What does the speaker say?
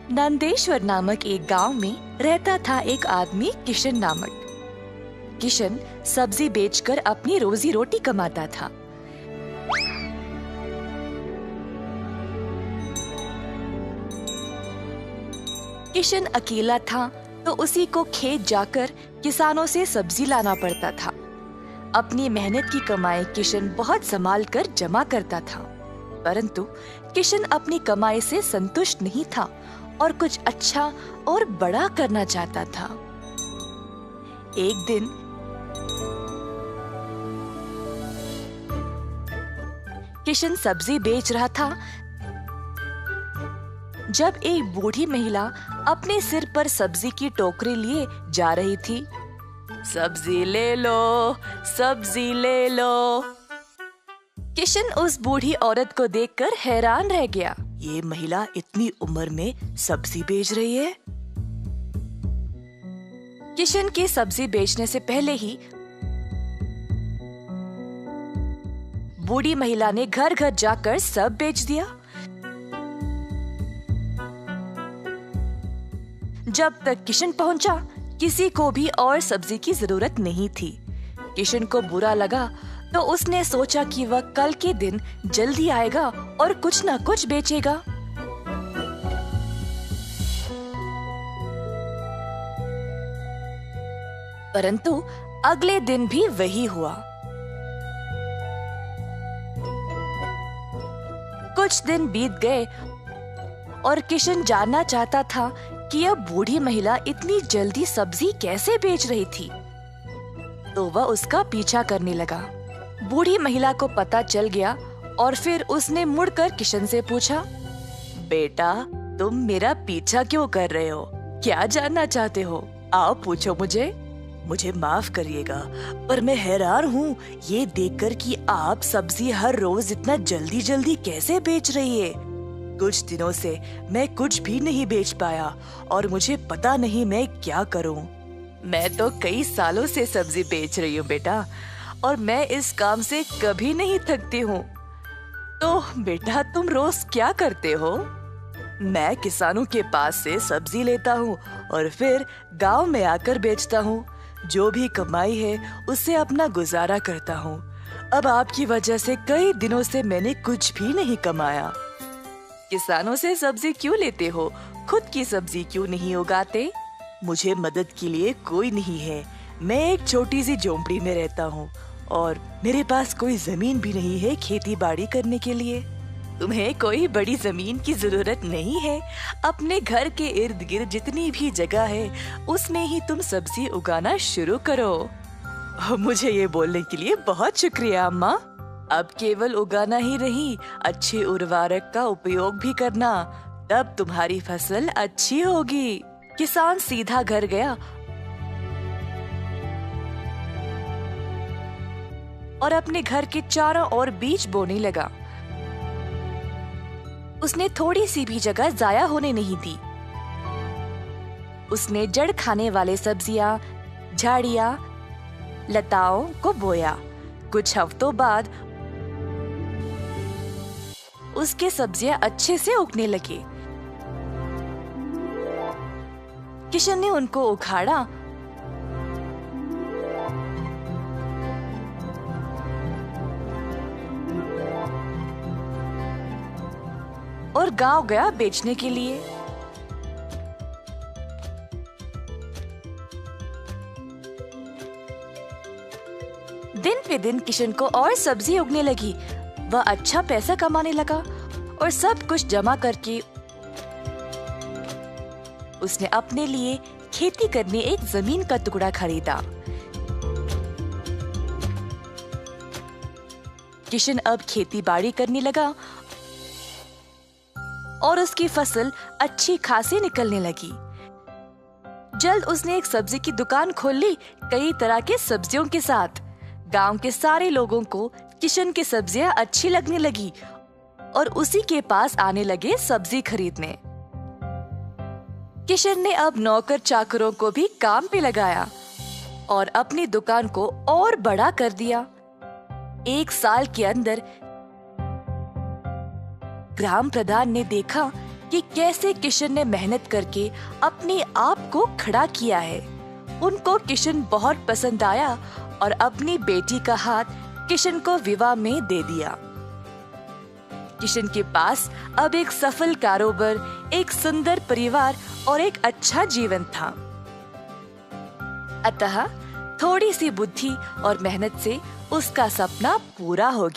नंदेश्वर नामक एक गांव में रहता था एक आदमी किशन नामक। किशन सब्जी बेचकर अपनी रोजी रोटी कमाता था। किशन अकेला था तो उसी को खेत जाकर किसानों से सब्जी लाना पड़ता था। अपनी मेहनत की कमाई किशन बहुत संभाल कर जमा करता था, परंतु किशन अपनी कमाई से संतुष्ट नहीं था और कुछ अच्छा और बड़ा करना चाहता था। एक दिन किशन सब्जी बेच रहा था जब एक बूढ़ी महिला अपने सिर पर सब्जी की टोकरी लिए जा रही थी। सब्जी ले लो, सब्जी ले लो। किशन उस बूढ़ी औरत को देखकर हैरान रह गया। ये महिला इतनी उम्र में सब्जी बेच रही है। किशन के सब्जी बेचने से पहले ही बूढ़ी महिला ने घर घर जाकर सब बेच दिया। जब तक किशन पहुंचा, किसी को भी और सब्जी की जरूरत नहीं थी। किशन को बुरा लगा तो उसने सोचा कि वह कल के दिन जल्दी आएगा और कुछ न कुछ बेचेगा। परंतु अगले दिन भी वही हुआ। कुछ दिन बीत गए और किशन जानना चाहता था कि यह बूढ़ी महिला इतनी जल्दी सब्जी कैसे बेच रही थी, तो वह उसका पीछा करने लगा। बूढ़ी महिला को पता चल गया और फिर उसने मुड़कर किशन से पूछा, बेटा, तुम मेरा पीछा क्यों कर रहे हो? क्या जानना चाहते हो? आओ पूछो मुझे। मुझे माफ करिएगा, पर मैं हैरान हूँ ये देखकर कि आप सब्जी हर रोज इतना जल्दी जल्दी कैसे बेच रही है। कुछ दिनों से मैं कुछ भी नहीं बेच पाया और मुझे पता नहीं मैं क्या करूं। मैं तो कई सालों से सब्जी बेच रही हूँ बेटा, और मैं इस काम से कभी नहीं थकती हूँ। तो बेटा, तुम रोज क्या करते हो? मैं किसानों के पास से सब्जी लेता हूँ और फिर गांव में आकर बेचता हूँ। जो भी कमाई है उससे अपना गुजारा करता हूँ। अब आपकी वजह से कई दिनों से मैंने कुछ भी नहीं कमाया। किसानों से सब्जी क्यों लेते हो? खुद की सब्जी क्यों नहीं उगाते? मुझे मदद के लिए कोई नहीं है। मैं एक छोटी सी झोंपड़ी में रहता हूँ और मेरे पास कोई जमीन भी नहीं है खेती बाड़ी करने के लिए। तुम्हें कोई बड़ी जमीन की जरूरत नहीं है। अपने घर के इर्द गिर्द जितनी भी जगह है उसमें ही तुम सब्जी उगाना शुरू करो। मुझे ये बोलने के लिए बहुत शुक्रिया अम्मा। अब केवल उगाना ही नहीं, अच्छे उर्वरक का उपयोग भी करना, तब तुम्हारी फसल अच्छी होगी। किसान सीधा घर गया और अपने घर के चारों ओर बीज बोने लगा। उसने थोड़ी सी भी जगह जाया होने नहीं दी। उसने जड़ खाने वाले सब्जियां, झाड़ियां, लताओं को बोया। कुछ हफ्तों बाद उसके सब्जियां अच्छे से उगने लगी। किशन ने उनको उखाड़ा और गांव गया बेचने के लिए। दिन पे दिन किशन को और सब्जी उगने लगी। वह अच्छा पैसा कमाने लगा और सब कुछ जमा करके उसने अपने लिए खेती करने एक जमीन का टुकड़ा खरीदा। किशन अब खेती बाड़ी करने लगा और उसकी फसल अच्छी खासी निकलने लगी। जल्द उसने एक सब्जी की दुकान खोल ली, कई तरह के सब्जियों के साथ। गांव के सारे लोगों को किशन की सब्जियां अच्छी लगने लगी और उसी के पास आने लगे सब्जी खरीदने। किशन ने अब नौकर चाकरों को भी काम पे लगाया और अपनी दुकान को और बड़ा कर दिया। एक साल के अंदर ग्राम प्रधान ने देखा कि कैसे किशन ने मेहनत करके अपने आप को खड़ा किया है। उनको किशन बहुत पसंद आया और अपनी बेटी का हाथ किशन को विवाह में दे दिया। किशन के पास अब एक सफल कारोबार, एक सुंदर परिवार और एक अच्छा जीवन था। अतः थोड़ी सी बुद्धि और मेहनत से उसका सपना पूरा हो